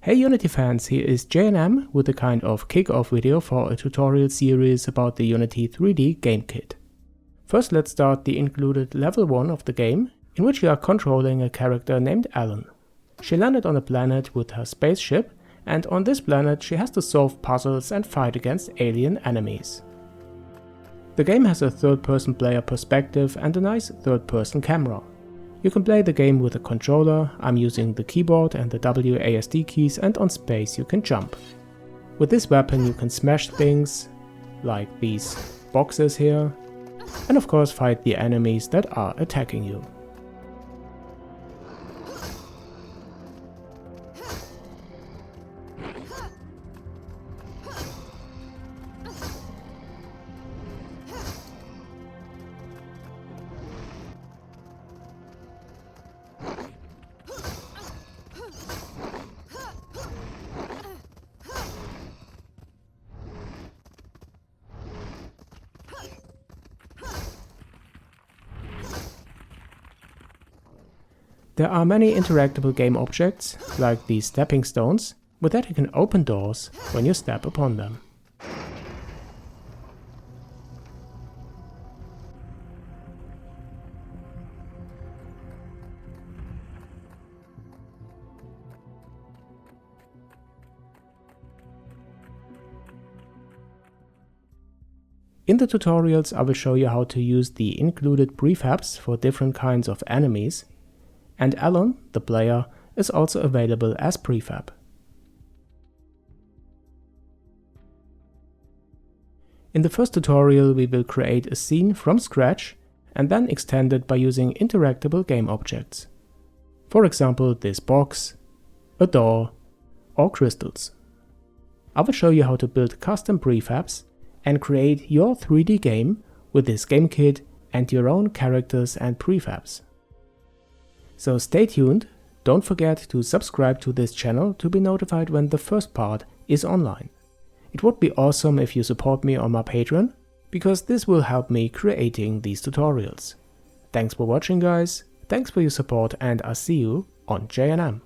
Hey Unity fans, here is JNM with a kind of kick-off video for a tutorial series about the Unity 3D game kit. First, let's start the included level 1 of the game, in which you are controlling a character named Ellen. She landed on a planet with her spaceship, and on this planet she has to solve puzzles and fight against alien enemies. The game has a third-person player perspective and a nice third-person camera. You can play the game with a controller. I'm using the keyboard and the WASD keys, and on space you can jump. With this weapon you can smash things, like these boxes here, and of course fight the enemies that are attacking you. There are many interactable game objects, like these stepping stones. With that you can open doors when you step upon them. In the tutorials I will show you how to use the included prefabs for different kinds of enemies, and Ellen, the player, is also available as prefab. In the first tutorial we will create a scene from scratch and then extend it by using interactable game objects. For example, this box, a door, or crystals. I will show you how to build custom prefabs and create your 3D game with this game kit and your own characters and prefabs. So stay tuned, don't forget to subscribe to this channel to be notified when the first part is online. It would be awesome if you support me on my Patreon, because this will help me creating these tutorials. Thanks for watching guys, thanks for your support, and I'll see you on JNM.